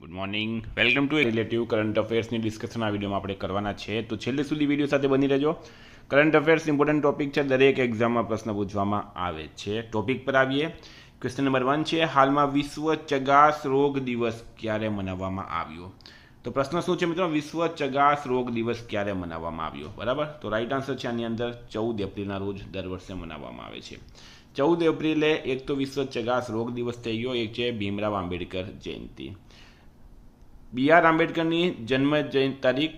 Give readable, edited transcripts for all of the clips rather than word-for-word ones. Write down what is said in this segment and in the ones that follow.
Good morning, welcome to relative current અફેર્સની discussion આ વિડીયોમાં આપણે કરવાના છે. તો છેલ્લે સુધી વિડીયો સાથે બની રહેજો. કરંટ અફેર્સ ઇમ્પોર્ટન્ટ ટોપિક છે, દરેક એક્ઝામમાં પ્રશ્ન પૂછવામાં આવે છે. ટોપિક પર આવીએ. ક્વેશ્ચન નંબર 1 છે, હાલમાં વિશ્વ ચગાસ રોગ દિવસ ક્યારે મનાવવામાં આવ્યો? તો પ્રશ્ન શું છે મિત્રો? વિશ્વ ચગાસ રોગ દિવસ ક્યારે મનાવવામાં આવ્યો? બરાબર, તો રાઈટ આન્સર છે આની અંદર 14 એપ્રિલના રોજ દર વર્ષે મનાવવામાં આવે છે. 14 એપ્રિલે એક તો વિશ્વ ચગાસ રોગ દિવસ થઈ ગયો, એક છે ભીમરાવ આંબેડકર જયંતિ. BR આંબેડકરની જન્મ તારીખ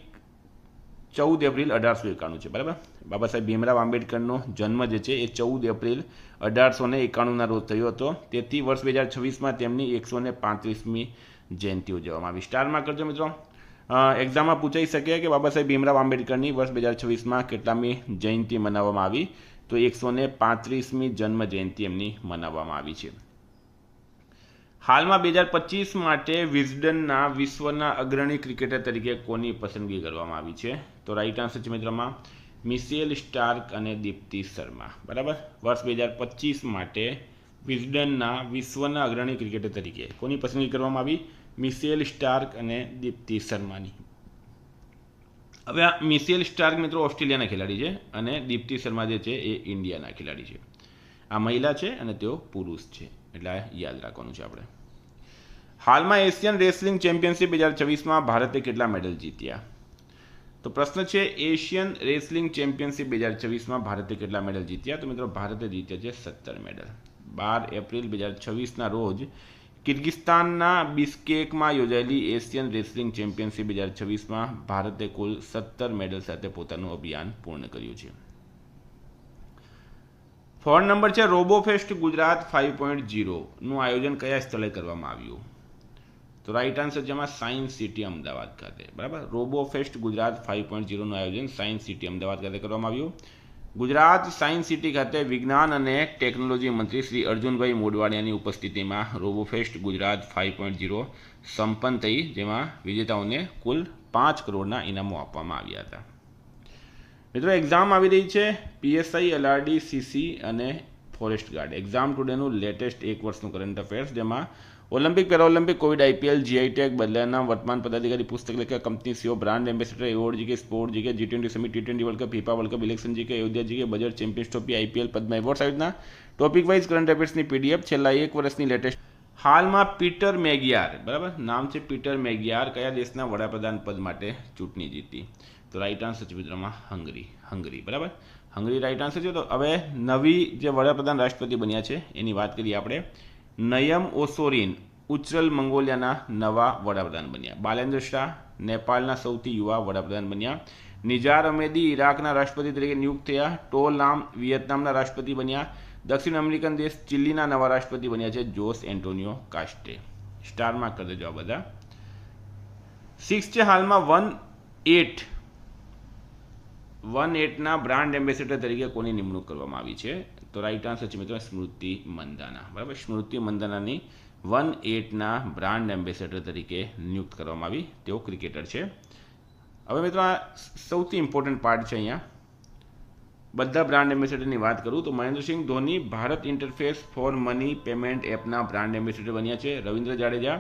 14 એપ્રિલ 1891 છે. બરાબર, બાબા સાહેબ ભીમરાવ આંબેડકરનો જન્મ જે છે એ 14 એપ્રિલ 1891ના રોજ થયો હતો. તેથી વર્ષ 2026માં તેમની 135મી જયંતિ ઉજવવામાં આવી. સ્ટારમાં કરજો મિત્રો. એક્ઝામમાં પૂછાઈ શકે કે બાબા સાહેબ ભીમરાવ આંબેડકરની વર્ષ 2026માં કેટલામી જયંતિ મનાવવામાં આવી? તો 135મી જન્મ જયંતિ એમની મનાવવામાં આવી છે. હાલમાં 2025 માટે વિઝડનના વિશ્વના અગ્રણી ક્રિકેટર તરીકે કોની પસંદગી કરવામાં આવી છે? તો રાઈટ આન્સર છે મિત્રોમાં મિશેલ સ્ટાર્ક અને દીપ્તિ શર્મા. બરાબર, વર્ષ 2025 માટે વિઝડનના વિશ્વના અગ્રણી ક્રિકેટર તરીકે કોની પસંદગી કરવામાં આવી? મિશેલ સ્ટાર્ક અને દીપ્તિ શર્માની. હવે આ મિશેલ સ્ટાર્ક મિત્રો ઓસ્ટ્રેલિયાના ખેલાડી છે અને દીપ્તિ શર્મા જે છે એ ઇન્ડિયાના ખેલાડી છે. આ મહિલા છે અને તેઓ પુરુષ છે, એટલે યાદ રાખવાનું છે આપણે. હાલમાં એશિયન રેસલિંગ ચેમ્પિયનશિપ 2026માં ભારતે કેટલા મેડલ જીત્યા? તો પ્રશ્ન છે, એશિયન રેસલિંગ ચેમ્પિયનશિપ 2026માં ભારતે કેટલા મેડલ જીત્યા? તો મિત્રો ભારતે જીત્યા છે 17 મેડલ. 12 એપ્રિલ 2026ના રોજ કિર્ગિસ્તાનના બિસ્કેકમાં યોજાયેલી એશિયન રેસલિંગ ચેમ્પિયનશિપ 2026માં ભારતે કુલ 17 મેડલ સાથે પોતાનું અભિયાન પૂર્ણ કર્યું છે. ફોન નંબર છે, રોબોફેસ્ટ ગુજરાત 5.0નું આયોજન કયા સ્થળે કરવામાં આવ્યું? તો રાઈટ આન્સર છે એમાં સાયન્સ સિટી અમદાવાદ ખાતે. બરાબર, રોબોફેસ્ટ ગુજરાત 5.0નું આયોજન સાયન્સ સિટી અમદાવાદ ખાતે કરવામાં આવ્યું. ગુજરાત સાયન્સ સિટી ખાતે વિજ્ઞાન અને ટેકનોલોજી મંત્રી શ્રી અર્જુનભાઈ મોઢવાડિયાની ઉપસ્થિતિમાં રોબોફેસ્ટ ગુજરાત 5.0 સંપન્ન થઈ, જેમાં વિજેતાઓને કુલ 5 કરોડના ઇનામો આપવામાં આવ્યા હતા. મિત્રો એક્ઝામ આવી રહી છે, PSI, LRD, CC અને ફોરેસ્ટ ગાર્ડ. એક્ઝામ ટુડેનું લેટેસ્ટ એક વર્ષનું કરંટ અફેર્સ, જેમાં Olympic, Paralympic, Covid, IPL, GI tag, બદલાના વર્તમાન પદાધિકારી, પુસ્તક લેખક, company CEO, brand ambassador, award GK, sport GK, G20 summit, T20 world cup, FIFA world cup, election GK, Ayodhya GK, budget, champions trophy, IPL, Padma award સહિતના topic wise current અફેર્સની PDF છેલ્લા એક વર્ષની લેટેસ્ટ. હાલમાં પીટર મેગિયાર, બરાબર નામ છે પીટર મેગિયાર, કયા દેશના વડાપ્રધાન પદ માટે ચૂંટણી જીતી? તો રાઈટ આન્સર છે મિત્રોમાં હંગરી. બરાબર, હંગરી રાઈટ આન્સર છે. તો હવે નવી જે વડાપ્રધાન રાષ્ટ્રપતિ બન્યા છે એની વાત કરીએ આપણે. નયમ ઓસોરિન ઉચ્ચલ મંગોલિયાના નવા વડાપ્રધાન બન્યા. બાલેન્દ્ર શાહ નેપાળના સૌથી યુવા વડાપ્રધાન બન્યા. નિજાર અમેદી ઇરાકના રાષ્ટ્રપતિ તરીકે નિયુક્ત થયા. ટો લામ વિયેતનામના રાષ્ટ્રપતિ બન્યા. દક્ષિણ અમેરિકન દેશ ચિલીના નવા રાષ્ટ્રપતિ બન્યા છે જોસ એન્ટોનિયો કાસ્ટે. સ્ટારમાં કરી દેજો આ બધા. 6 છે, હાલમાં 1-8ના બ્રાન્ડ એમ્બેસેડર તરીકે કોની નિમણૂક કરવામાં આવી છે? તો રાઈટ આન્સર છે મિત્રો સ્મૃતિ મંદાના. બરાબર, સ્મૃતિ મંદાનાની 1-8ના બ્રાન્ડ એમ્બેસેડર તરીકે નિયુક્ત કરવામાં આવી. તેઓ ક્રિકેટર છે. હવે મિત્રો આ સૌથી ઇમ્પોર્ટન્ટ પાર્ટ છે. અહીંયા બધા બ્રાન્ડ એમ્બેસેડરની વાત કરું તો Mahendra Singh Dhoni Bharat interface for money payment એપના બ્રાન્ડ એમ્બેસેડર બન્યા છે. રવિન્દ્ર જાડેજા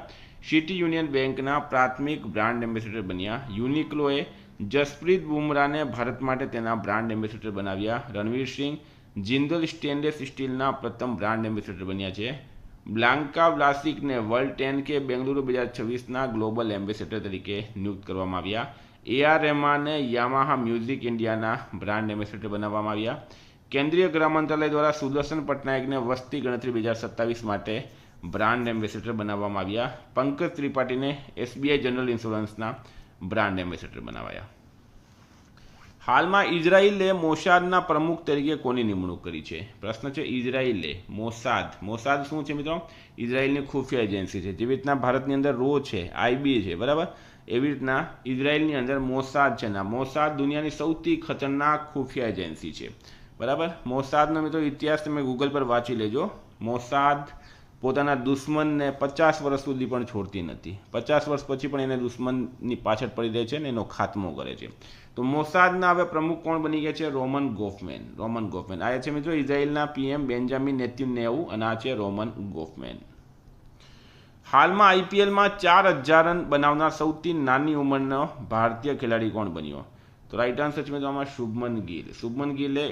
સિટી યુનિયન બેંકના પ્રાથમિક બ્રાન્ડ એમ્બેસેડર બન્યા. યુનિક્લોએ જસપ્રીત બુમરાહને ભારત માટે તેના બ્રાન્ડ એમ્બેસેડર બનાવ્યા. રણવીર સિંહ જિંદલ સ્ટેનલેસ સ્ટીલના પ્રથમ બ્રાન્ડ એમ્બેસેડર બન્યા છે. બ્લાન્કા વ્લાસિકને વર્લ્ડ 10K બેંગલુરુ 2026ના ગ્લોબલ એમ્બેસેડર તરીકે નિયુક્ત કરવામાં આવ્યા. AR રહેમાનને યામાહા મ્યુઝિક ઇન્ડિયાના બ્રાન્ડ એમ્બેસેડર બનાવવામાં આવ્યા. કેન્દ્રીય ગૃહ મંત્રાલય દ્વારા સુદર્શન પટનાયકને વસ્તી ગણતરી 2027 માટે બ્રાન્ડ એમ્બેસેડર બનાવવામાં આવ્યા. પંકજ ત્રિપાઠીને SBI જનરલ ઇન્સ્યોરન્સના બ્રાન્ડ એમ્બેસેડર બનાવાયા. હાલમાં ઇઝરાયલે મોસાદના પ્રમુખ તરીકે કોની નિમણૂક કરી છે? પ્રશ્ન છે, ઇઝરાયલે મોસાદ શું છે મિત્રો? ઇઝરાયલની ખુફિયા એજન્સી છે. જેવી રીતના ભારતની અંદર RO છે, IB છે, બરાબર, એવી રીતના ઇઝરાયલની અંદર મોસાદ છે. મોસાદ દુનિયાની સૌથી ખતરનાક ખુફિયા એજન્સી છે. બરાબર, મોસાદનો મિત્રો ઇતિહાસ તમે ગૂગલ પર વાંચી લેજો. મોસાદ પોતાના દુશ્મનને 50 વર્ષ સુધી પણ છોડતી નથી. 50 વર્ષ પછી પણ એને દુશ્મનની પાછળ પડી રહે છે ને એનો ખાત્મો કરે છે. તો મોસાદના હવે પ્રમુખ કોણ બની ગયા છે? Roman Goffman. આ છે મિત્રો ઇઝરાયલના PM બેન્જામિન નેતન્યાહુ અને આ છે રોમન ગોફમેન. હાલમાં આઈપીએલમાં 4000 રન બનાવનાર સૌથી નાની ઉંમરનો ભારતીય ખેલાડી કોણ બન્યો? તો રાઈટ આન્સર છે મિત્રો આમાં શુભમન ગિલ. શુભમન ગિલે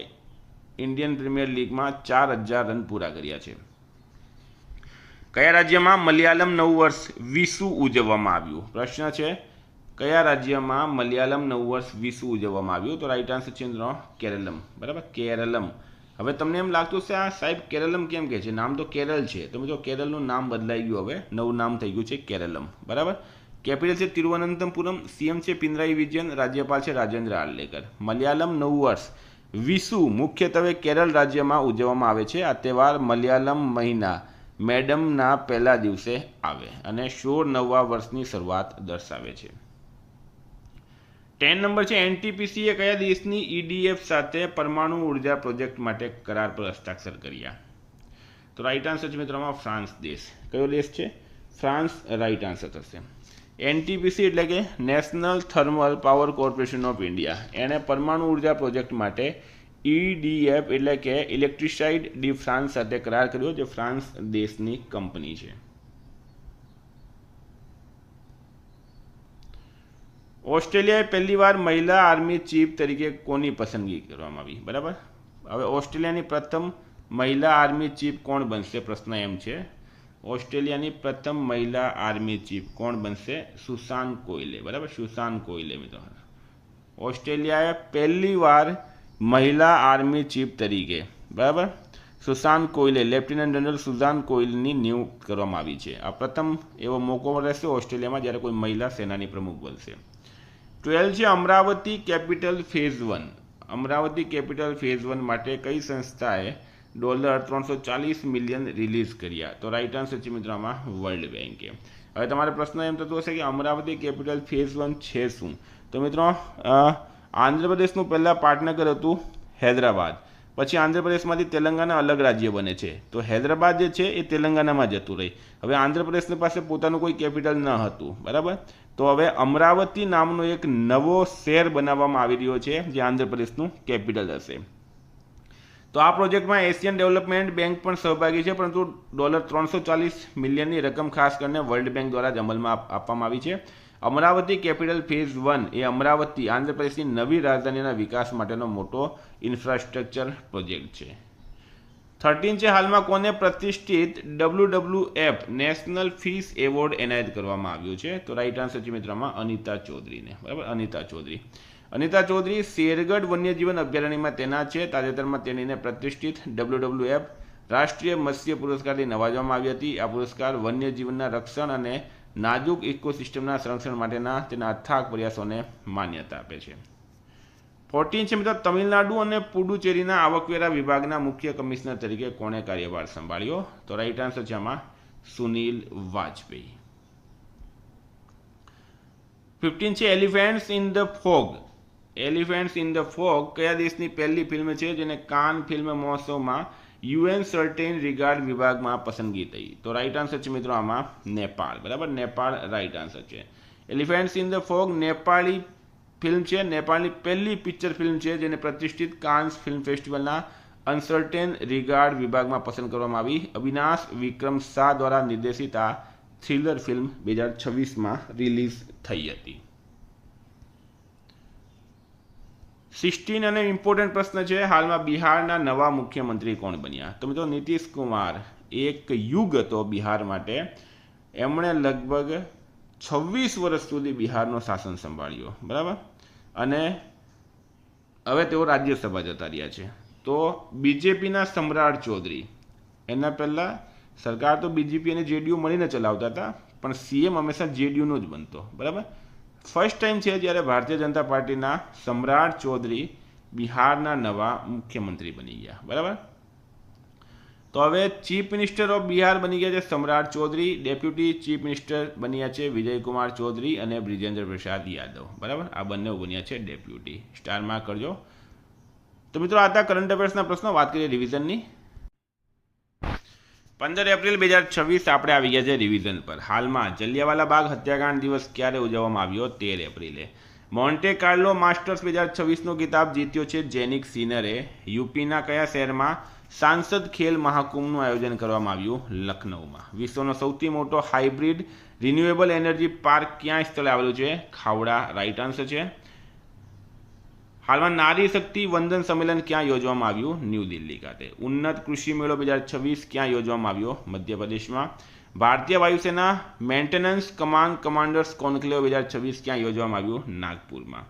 ઇન્ડિયન પ્રીમિયર લીગમાં 4000 રન પૂરા કર્યા છે. કયા રાજ્યમાં મલયાલમ નવું વર્ષ વિશુ ઉજવવામાં આવ્યું? પ્રશ્ન છે કયા રાજ્યમાં મલયાલમ નવું વર્ષ વિશુ ઉજવવામાં આવ્યું? તો રાઈટ આન્સર છે મિત્રો કેરલમ. બરાબર, કેરલમ. હવે તમને એમ લાગતું છે આ સાહેબ કેરલમ કેમ કહે છે? નામ તો કેરળ છે. તો મિત્રો કેરળનું નામ બદલાઈ ગયું, હવે નવું નામ થઈ ગયું છે કેરલમ. બરાબર. કેપિટલ છે તિરુવનંતપુરમ. સીએમ છે પિનરાઈ વિજયન. રાજ્યપાલ છે રાજેન્દ્ર આર્લેકર. મલયાલમ નવું વર્ષ વિશુ મુખ્યત્વે કેરળ રાજ્યમાં ઉજવવામાં આવે છે. આ તહેવાર મલયાલમ મહિના મેડમના પહેલા દિવસે આવે અને 16 નવા વર્ષની શરૂઆત દર્શાવે છે. 10 નંબર છે એનટીપીસીએ કયા દેશની ઈડીએફ સાથે પરમાણુ ઉર્જા પ્રોજેક્ટ માટે કરાર પર હસ્તાક્ષર કર્યા? તો રાઈટ આન્સર છે મિત્રોમાં ફ્રાન્સ દેશ. કયો દેશ છે? ફ્રાન્સ રાઈટ આન્સર થશે. એનટીપીસી એટલે કે national thermal power corporation of India, એણે પરમાણુ ઉર્જા પ્રોજેક્ટ માટે ઈડીએફ એટલે કે ઇલેક્ટ્રિસાઇડ ડી ફ્રાન્સ સાથે કરાર કર્યો, જે ફ્રાન્સ દેશની કંપની છે. ઓસ્ટ્રેલિયાએ પહેલીવાર મહિલા આર્મી ચીફ તરીકે કોની પસંદગી કરવામાં આવી? બરાબર. હવે ઓસ્ટ્રેલિયાની પ્રથમ મહિલા આર્મી ચીફ કોણ બનશે? પ્રશ્ન એમ છે ઓસ્ટ્રેલિયાની પ્રથમ મહિલા આર્મી ચીફ કોણ બનશે? સુસાન કોયલે. બરાબર, સુસાન કોયલે મિત્રો. ઓસ્ટ્રેલિયાએ પહેલીવાર મહિલા આર્મી ચીફ તરીકે બરાબર સુસાન કોયલે, લેફ્ટિનન્ટ જનરલ સુઝાન કોયલની નિયુક્ત કરવામાં આવી છે. આ પ્રથમ એવો મોકો રહેશે ઓસ્ટ્રેલિયામાં જ્યારે કોઈ મહિલા સેનાની પ્રમુખ બનશે. 12 છે Amaravati capital phase 1. Amaravati capital phase 1 માટે કઈ સંસ્થાએ $340 મિલિયન રિલીઝ કર્યા? તો રાઈટ આન્સર છે મિત્રો આમાં વર્લ્ડ બેંકે. હવે તમારો પ્રશ્ન એમ થતો હશે કે અમરાવતી કેપિટલ ફેઝ 1 છે શું? તો મિત્રો આંધ્રપ્રદેશનું પહેલાં પાટનગર હતું હૈદરાબાદ, પછી આંધ્રપ્રદેશમાંથી તેલંગાના અલગ રાજ્ય બને છે. તો હૈદરાબાદ જે છે એ તેલંગાનામાં જતું રહી. હવે આંધ્રપ્રદેશની પાસે પોતાનું કોઈ કેપિટલ ન હતું. બરાબર. તો હવે અમરાવતી નામનો એક નવો શહેર બનાવવામાં આવી રહ્યો છે જે આંધ્રપ્રદેશનું કેપિટલ હશે. તો આ પ્રોજેક્ટમાં એશિયન ડેવલપમેન્ટ બેંક પણ સહભાગી છે, પરંતુ $340 મિલિયનની રકમ ખાસ કરીને વર્લ્ડ બેંક દ્વારા જ અમલમાં આપવામાં આવી છે. અમરાવતી કેપિટલ ફેઝ 1 એ અમરાવતી આંધ્રપ્રદેશની નવી રાજધાનીના વિકાસ માટેનો મોટો ઇન્ફ્રાસ્ટ્રક્ચર પ્રોજેક્ટ છે. 13 છે હાલમાં કોને પ્રતિષ્ઠિત WWF નેશનલ ફિશ એવોર્ડ એનાયત કરવામાં આવ્યો છે? તો રાઈટ આન્સર છે મિત્રોમાં અનિતા ચૌધરીને. બરાબર, અનિતા ચૌધરી. અનિતા ચૌધરી શેરગઢ વન્યજીવન અભયારણ્યમાં તેના છે. તાજેતરમાં તેણીને પ્રતિષ્ઠિત WWF રાષ્ટ્રીય મત્સ્ય પુરસ્કારથી નવાજવામાં આવી હતી. આ પુરસ્કાર વન્યજીવનના રક્ષણ અને નાજુક ઇકોસિસ્ટમના સંરક્ષણ માટેના તેના અથાગ પ્રયાસોને માન્યતા આપે છે. 14 છે મિત્રો તમિલનાડુ અને પુડુચેરીના આવકવેરા વિભાગના મુખ્ય કમિશનર તરીકે કોણે કાર્યભાર સંભાળ્યો? તો રાઈટ આન્સર છે આમાં સુનિલ વાજપેયી. 15 છે elephants in the fog. Elephants in the fog કયા દેશની પહેલી ફિલ્મ છે જેને કાન ફિલ્મ મહોત્સવમાં UN સર્ટેન રિગાર્ડ વિભાગમાં પસંદગી થઈ? તો રાઈટ આન્સર છે મિત્રો આમાં નેપાળ. બરાબર, નેપાળ રાઈટ આન્સર છે. Elephants in the fog Nepali film છે. નેપાળની પહેલી પિક્ચર ફિલ્મ છે જેને પ્રતિષ્ઠિત કાન્સ ફિલ્મ ફેસ્ટિવલના અનસર્ટેન રિગાર્ડ વિભાગમાં પસંદ કરવામાં આવી. અવિનાશ વિક્રમ શાહ દ્વારા નિર્દેશિત આ થ્રિલર ફિલ્મ 2026માં રિલીઝ થઈ હતી. 16 અને ઇમ્પોર્ટન્ટ પ્રશ્ન છે હાલમાં બિહારના નવા મુખ્યમંત્રી કોણ બન્યા? તો મિત્રો નીતિશ કુમાર એક યુગ હતો બિહાર માટે. એમણે લગભગ 26 વર્ષ સુધી બિહારનો શાસન સંભાળ્યો. બરાબર, અને હવે તેઓ રાજ્યસભા જતા રહ્યા છે. તો બીજેપીના સમ્રાટ ચૌધરી, એના પહેલાં સરકાર તો બીજેપી અને જેડીયુ મળીને ચલાવતા હતા, પણ સીએમ હંમેશા જેડીયુનો જ બનતો. બરાબર, ફર્સ્ટ ટાઈમ છે જ્યારે ભારતીય જનતા પાર્ટીના સમ્રાટ ચૌધરી બિહારના નવા મુખ્યમંત્રી બની ગયા. બરાબર, તો હવે ચીફ મિનિસ્ટર ઓફ બિહાર બની ગયા છે સમ્રાટ ચૌધરી. ડેપ્યુટી ચીફ મિનિસ્ટર બન્યા છે વિજયકુમાર ચૌધરી અને બ્રિજેન્દ્ર પ્રસાદ યાદવ. બરાબર, આ બંને બન્યા છે ડેપ્યુટી. સ્ટાર માર્ક કરજો. તો મિત્રો આ હતા કરંટ અફેર્સના પ્રશ્નો. વાત કરીએ રિવિઝનની. 15 એપ્રિલ 2026 આપણે આવી ગયા છે રિવિઝન પર. હાલમાં જલિયાવાલા બાગ હત્યાકાંડ દિવસ ક્યારે ઉજવવામાં આવ્યો? 13 એપ્રિલે. મોન્ટે કાર્લો માસ્ટર્સ 2026નો કિતાબ જીત્યો છે જેનિક સિનરે. યુપીના કયા શહેરમાં સાંસદ ખેલ મહાકુંભનું આયોજન કરવામાં આવ્યું લખનૌમાં. વિશ્વનો સૌથી મોટો હાઇબ્રિડ રિન્યુએબલ એનર્જી પાર્ક ક્યાં સ્થળે આવેલું છે? ખાવડા રાઇટ આન્સર છે. હાલમાં નારી શક્તિ વંદન સંમેલન ક્યાં યોજવામાં આવ્યું? ન્યૂ દિલ્હી ખાતે. ઉન્નત કૃષિ મેળો 2026 ક્યાં યોજવામાં આવ્યો? મધ્યપ્રદેશમાં. ભારતીય વાયુસેના મેન્ટેનન્સ કમાન્ડ કમાન્ડર્સ કોન્ક્લેવ 2026 ક્યાં યોજવામાં આવ્યું? નાગપુરમાં.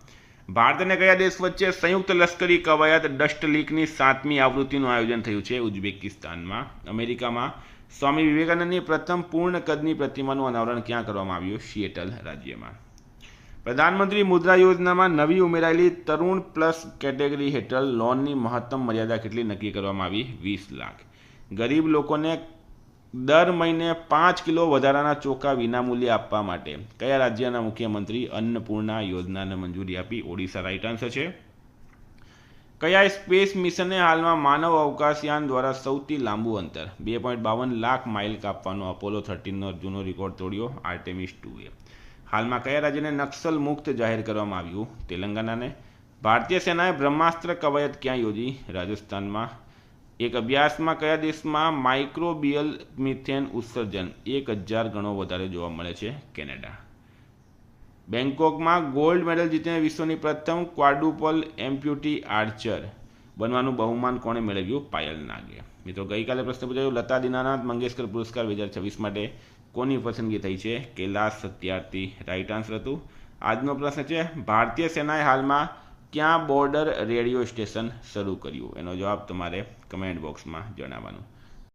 ભારત અને કયા દેશ વચ્ચે સંયુક્ત લશ્કરી કવાયત ડસ્ટ લીગની 7મી આવૃત્તિનું આયોજન થયું છે? ઉઝબેકિસ્તાનમાં. અમેરિકામાં. સ્વામી વિવેકાનંદની પ્રથમ પૂર્ણ કદની પ્રતિમાનું અનાવરણ ક્યાં કરવામાં આવ્યું? સિએટલ રાજ્યમાં. પ્રધાનમંત્રી મુદ્રા યોજનામાં નવી ઉમેરાયેલી તરુણ પ્લસ કેટેગરી હેઠળ લોનની મહત્તમ મર્યાદા કેટલી નક્કી કરવામાં આવી? 20 લાખ. ગરીબ લોકોને દર મહિને 5 કિલો વધારાના ચોખા વિનામૂલ્યે આપવા માટે કયા રાજ્યના મુખ્યમંત્રી અન્નપૂર્ણા યોજનાને મંજૂરી આપી? ઓડિશા રાઇટ આન્સર છે. કયા સ્પેસ મિશને હાલમાં માનવ અવકાશયાન દ્વારા સૌથી લાંબુ અંતર 2.52 લાખ માઇલ કાપવાનો અપોલો 13નો જૂનો રેકોર્ડ તોડ્યો? આર્ટેમિસ 2એ. હાલમાં કયા રાજ્યને નક્સલ મુક્ત જાહેર કરવામાં આવ્યું? તેલંગાનાને. ભારતીય સેનાએ બ્રહ્માસ્ત્ર કવાયત ક્યાં યોજી? રાજસ્થાનમાં. એક અભ્યાસમાં કયા દેશમાં માઇક્રોબિયલ મિથેન ઉત્સર્જન 1000 ગણો વધારે જોવા મળે છે? કેનેડા. બેંકોકમાં ગોલ્ડ મેડલ જીતીને વિશ્વની પ્રથમ ક્વાડ્રુપલ એમ્પ્યુટી આર્ચર બનવાનું બહુમાન કોણે મેળવ્યું? પાયલ નાગે. મિત્રો ગઈકાલે પ્રશ્ન પૂછાયો લતા દીનાનાથ મંગેશકર પુરસ્કાર 2026 માટે કોની પસંદગી થઈ છે? કૈલાશ સત્યાર્થી રાઇટ આન્સર હતું. આજનો પ્રશ્ન છે ભારતીય સેનાએ હાલમાં ક્યાં બોર્ડર રેડિયો સ્ટેશન શરૂ કર્યું? એનો જવાબ તમારે કમેન્ટ બોક્સમાં જણાવવાનું.